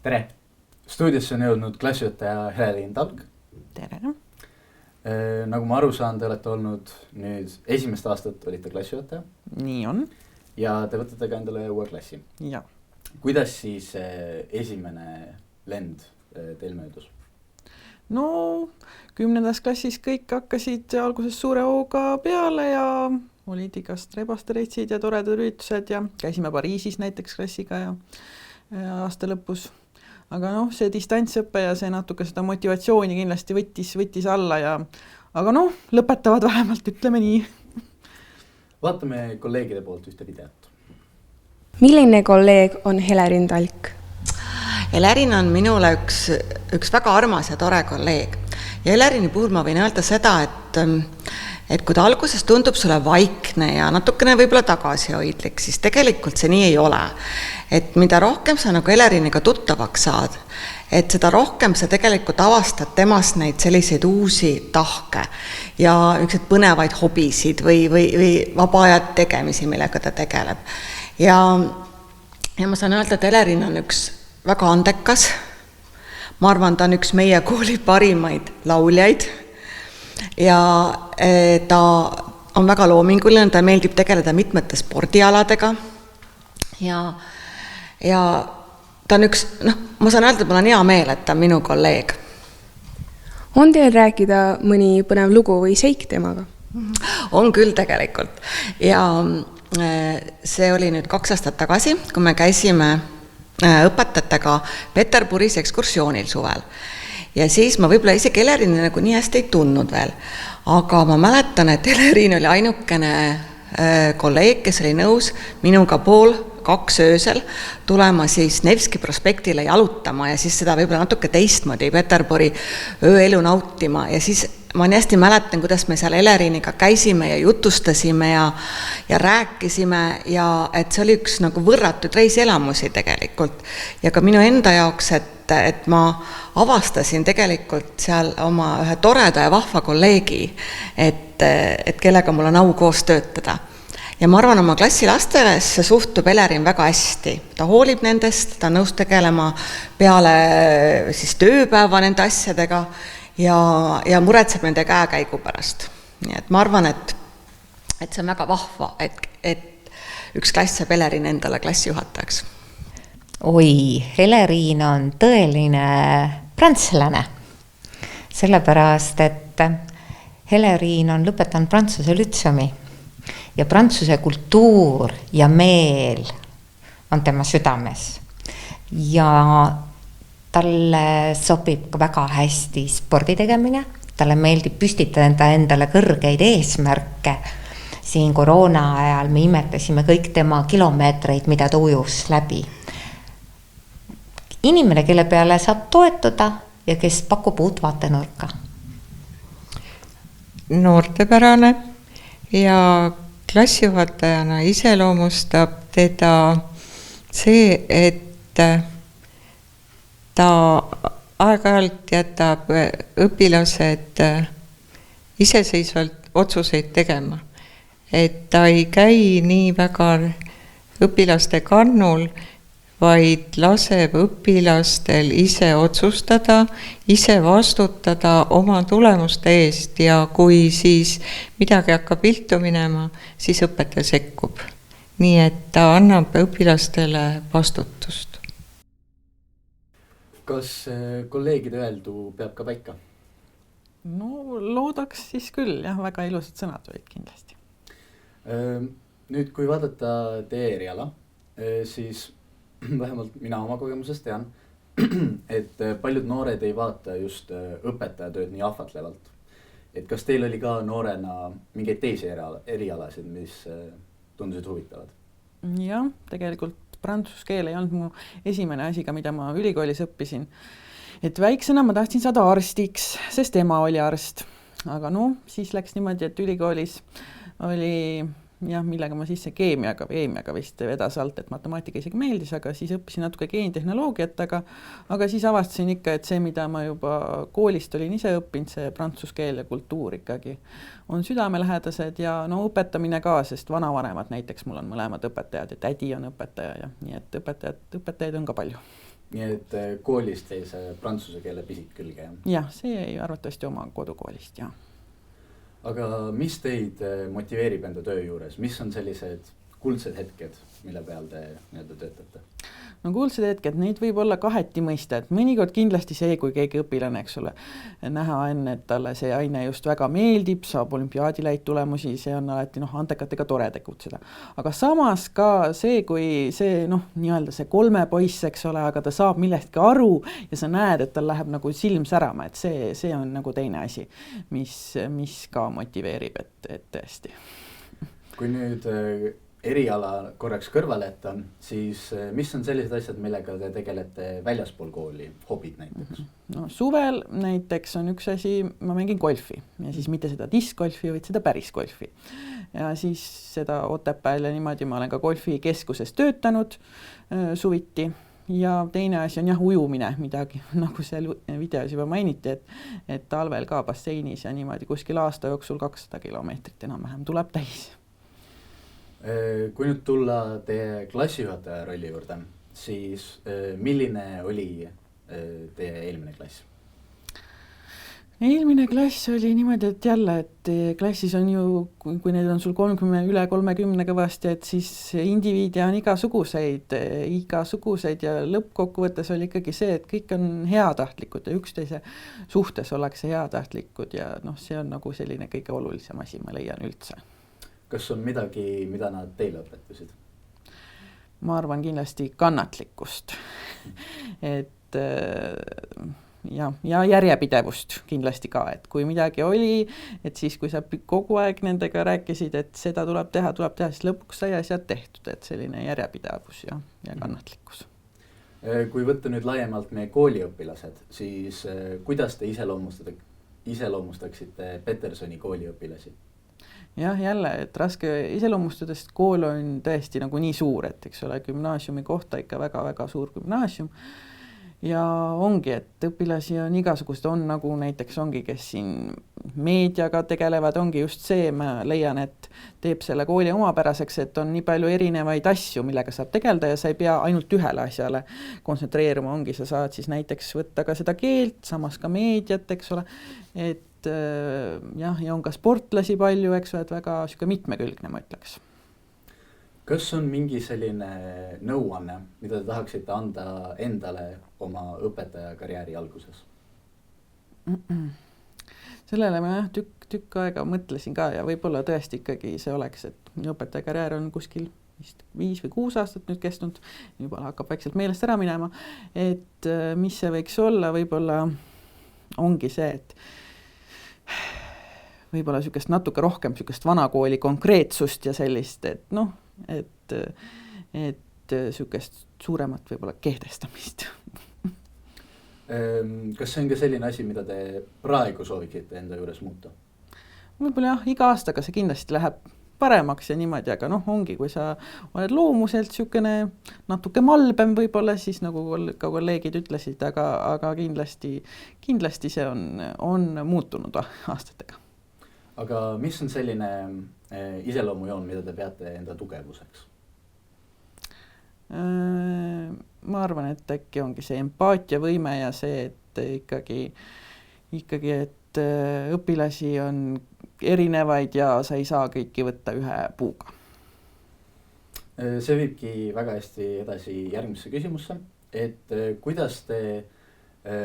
Tere! Stuudiosse on jõudnud klassijuhataja Heleliin Talk. Tere! Nagu ma aru saan, te olete olnud nüüd esimest aastat olite klassijuhataja. Nii on. Ja te võtate ka endale uue klassi. Ja. Kuidas siis esimene lend teil möödus? No 10. klassis kõik hakkasid alguses suure hooga peale ja olid igast rebastereitsid ja toredad üritused ja käisime Pariisis näiteks klassiga ja aasta lõpus. Aga see distantsõppe ja see natuke seda motivatsiooni kindlasti võttis alla ja aga lõpetavad vähemalt, ütleme nii. Vaatame kolleegide poolt ühte videot. Milline kolleeg on Heleriin Talk? Heleriin on minule üks väga armas ja tore kolleeg. Ja Heleriini puhul ma võin öelda seda, et kui ta alguses tundub sulle vaikne ja natukene võib-olla tagasihoidlik, siis tegelikult see nii ei ole. Et mida rohkem sa nagu Heleriiniga tuttavaks saad, et seda rohkem sa tegelikult avastad temast neid selliseid uusi tahke ja üksid põnevaid hobisid või vaba ajad tegemisi, millega ta tegeleb. Ja ma saan öelda, et Heleriin on üks väga andekas. Ma arvan, ta on üks meie kooli parimaid lauljaid. Ja ta on väga loominguline, ta meeldib tegeleda mitmete spordialadega ja ta on üks, ma saan öelda, et mul on hea meel, et ta on minu kolleeg. On teil rääkida mõni põnev lugu või seik temaga? On küll tegelikult ja see oli nüüd 2 aastat tagasi, kui me käisime õpetajatega Peterburis ekskursioonil suvel. Ja siis ma võib-olla isegi Heleriini nagu nii hästi ei tundnud veel, aga ma mäletan, et Heleriin oli ainukene kolleeg, kes oli nõus minuga 1:30 öösel tulema siis Nevski prospektile jalutama ja siis seda võib-olla natuke teistmoodi Peterburi ööelu nautima ja siis ma nii hästi mäletan, kuidas me seal Heleriiniga käisime ja jutustasime ja rääkisime ja et see oli üks nagu võrratud reisielamusi tegelikult ja ka minu enda jaoks, et ma avastasin tegelikult seal oma ühe toreda ja vahva kolleegi, et kellega mul on au koos töötada. Ja ma arvan, oma klassilastesse suhtub Heleriin väga hästi. Ta hoolib nendest, ta on nõus tegelema peale siis tööpäeva nende asjadega ja muretseb nende käekäigu pärast. Nii et ma arvan, et see on väga vahva, et üks klass saab Heleriin endale klassijuhatajaks. Oi, Heleriin on tõeline prantslane. Sellepärast, et Heleriin on lõpetanud Prantsuse lütseumi ja prantsuse kultuur ja meel on tema südames. Ja talle sobib ka väga hästi spordi tegemine, talle meeldib püstitada endale kõrgeid eesmärke. Siin koroona ajal me imetasime kõik tema kilomeetreid, mida ta ujus läbi. Inimene, kelle peale saab toetuda ja kes pakub uut vaatenurka. Noortepärane ja klassijuhatajana iseloomustab teda see, et ta aeg-ajalt jätab õpilased iseseisvalt otsuseid tegema. Et ta ei käi nii väga õpilaste kannul, vaid laseb õpilastel ise otsustada, ise vastutada oma tulemuste eest ja kui siis midagi hakkab viltu minema, siis õpetaja sekkub. Nii et ta annab õpilastele vastutust. Kas kolleegide öeldu peab ka paika? Loodaks siis küll, jah, väga ilusad sõnad olid kindlasti. Nüüd, kui vaadata teie eriala, siis vähemalt mina oma kogemusest tean, et paljud noored ei vaata just õpetajatööd nii ahvatlevalt. Et kas teil oli ka noorena mingeid teisi erialasid, mis tundusid huvitavad? Jah, tegelikult prantsuse keel ei olnud mu esimene asiga, mida ma ülikoolis õppisin. Et väiksena ma tahtsin saada arstiks, sest ema oli arst. Aga siis läks niimoodi, et ülikoolis oli jah, millega ma sisse keemiaga vist vedas alt, et matemaatika isegi meeldis, aga siis õppisin natuke geenitehnoloogiat, aga siis avastasin ikka, et see, mida ma juba koolist olin ise õppinud, see prantsuse keel ja kultuur ikkagi on südamelähedased ja no õpetamine ka, sest vanavanemad näiteks, mul on mõlemad õpetajad ja tädi on õpetaja ja nii et õpetajaid on ka palju. Nii et koolist jäi see prantsuse keele pisik külge, jah? Jah, see jäi arvatavasti oma kodukoolist, jah. Aga mis teid motiveerib enda töö juures? Mis on sellised kuldsed hetked, mille peal te töötate? No kuldsed hetked, neid võib olla kaheti mõista, et mõnikord kindlasti see, kui keegi õpilane, eks ole, näha enne, et talle see aine just väga meeldib, saab olümpiaadil häid tulemusi, see on alati antekatega tore tegutseda. Aga samas ka see, kui see nii-öelda see 3 poiss, eks ole, aga ta saab millestki aru ja sa näed, et tal läheb nagu silm särama, et see on nagu teine asi, mis ka motiveerib, et tõesti. Kui nüüd eriala korraks kõrvale jätta, siis mis on sellised asjad, millega te tegelete väljaspool kooli, hobid näiteks? No suvel näiteks on üks asi, ma mängin golfi ja siis mitte seda diskgolfi, vaid seda päris golfi. Ja siis seda Otepääl ja niimoodi ma olen ka golfikeskuses töötanud suviti ja teine asi on ujumine, midagi, nagu seal videos juba mainiti, et talvel ka basseinis ja niimoodi kuskil aasta jooksul 200 kilomeetrit enam-vähem tuleb täis. Kui nüüd tulla teie klassijuhataja rolli juurde, siis milline oli teie eelmine klass? Eelmine klass oli niimoodi, et jälle, et klassis on ju, kui need on sul üle 30 kõvasti, et siis indiviide on igasuguseid ja lõppkokkuvõttes oli ikkagi see, et kõik on heatahtlikud ja üksteise suhtes ollakse heatahtlikud ja see on nagu selline kõige olulisem asi, ma leian üldse. Kas on midagi, mida nad teile õpetasid? Ma arvan kindlasti kannatlikkust. Et ja järjepidevust kindlasti ka, et kui midagi oli, et siis kui sa kogu aeg nendega rääkisid, et seda tuleb teha, siis lõpuks sai asjad tehtud, et selline järjepidevus ja kannatlikkus. Kui võtta nüüd laiemalt meie kooliõpilased, siis kuidas te iseloomustaksite Petersoni kooliõpilasi? Jah, jälle, et raske iseloomustadest kool on tõesti nagu nii suur, et eks ole, gümnaasiumi kohta ikka väga-väga suur gümnaasium. Ja ongi, et õpilasi on igasugust, on nagu näiteks ongi, kes siin meediaga tegelevad, ongi just see, ma leian, et teeb selle kooli omapäraseks, et on nii palju erinevaid asju, millega saab tegeleda ja sa ei pea ainult ühele asjale kontsentreeruma, ongi, sa saad siis näiteks võtta ka seda keelt, samas ka meediat, eks ole, et ja on ka sportlasi palju, eks ole, et väga mitmekülgne, ma ütleks. Kas on mingi selline nõuanne, mida te tahaksite anda endale oma õpetaja karjääri alguses? Sellele ma tükk aega mõtlesin ka ja võib-olla tõesti ikkagi see oleks, et minu õpetaja karjäär on kuskil 5 või 6 aastat nüüd kestnud, juba hakkab väikselt meelest ära minema, et mis see võiks olla, võib-olla ongi see, et võib-olla natuke rohkem vanakooli konkreetsust ja sellist, et suuremat võib-olla kehtestamist. Kas see on ka selline asi, mida te praegu sooviksite enda juures muuta? Võib-olla jah, iga aastaga see kindlasti läheb paremaks ja niimoodi, aga ongi, kui sa oled loomuselt natuke malbem võib-olla, siis nagu ka kolleegid ütlesid, aga kindlasti see on muutunud aastatega. Aga mis on selline iseloomujoon, mida te peate enda tugevuseks? Ma arvan, et äkki ongi see empaatiavõime ja see, et ikkagi, et õpilasi on erinevaid ja sa ei saa kõiki võtta ühe puuga. See viibki väga hästi edasi järgmisse küsimusse, et kuidas te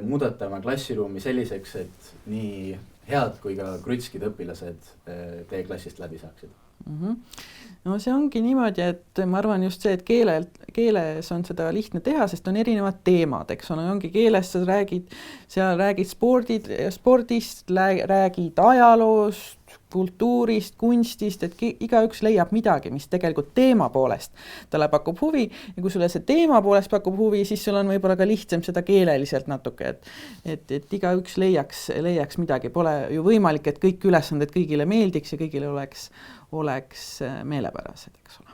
muudate oma klassiruumi selliseks, et nii head kui ka krutskid õpilased teie klassist läbi saaksid? No see ongi niimoodi, et ma arvan just see, et keeles on seda lihtne teha, sest on erinevad teemad, eks ole, ongi keeles sa räägid spordist, räägid ajaloost, kultuurist, kunstist, et igaüks leiab midagi, mis tegelikult teema poolest talle pakub huvi ja kui sulle see teema poolest pakub huvi, siis sul on võib-olla ka lihtsam seda keeleliselt natuke, et igaüks leiaks midagi, pole ju võimalik, et kõik ülesanded kõigile meeldiks ja kõigile oleks meelepärased, eks ole.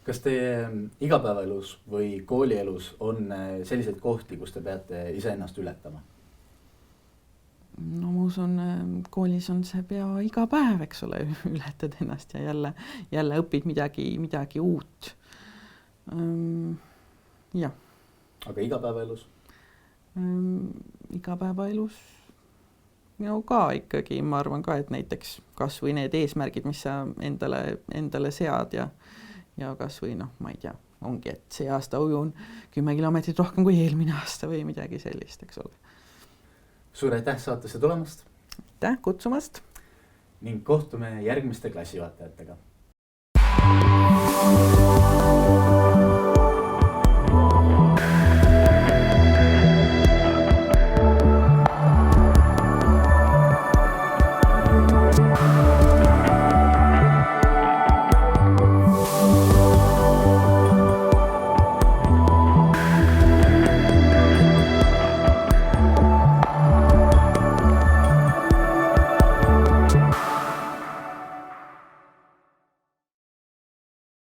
Kas teie igapäevaelus või koolielus on selliseid kohti, kus te peate iseennast ületama? No ma usun, koolis on see pea iga päev, eks ole, ületad ennast ja jälle õpid midagi uut. Jah. Aga igapäevaelus? Igapäevaelus no ka ikkagi, ma arvan ka, et näiteks kas või need eesmärgid, mis sa endale sead ja kas või ma ei tea, ongi, et see aasta ujun 10 kilomeetrit rohkem kui eelmine aasta või midagi sellist, eks ole. Suur aitäh saatesse tulemast. Aitäh kutsumast. Ning kohtume järgmiste klassivaatajatega.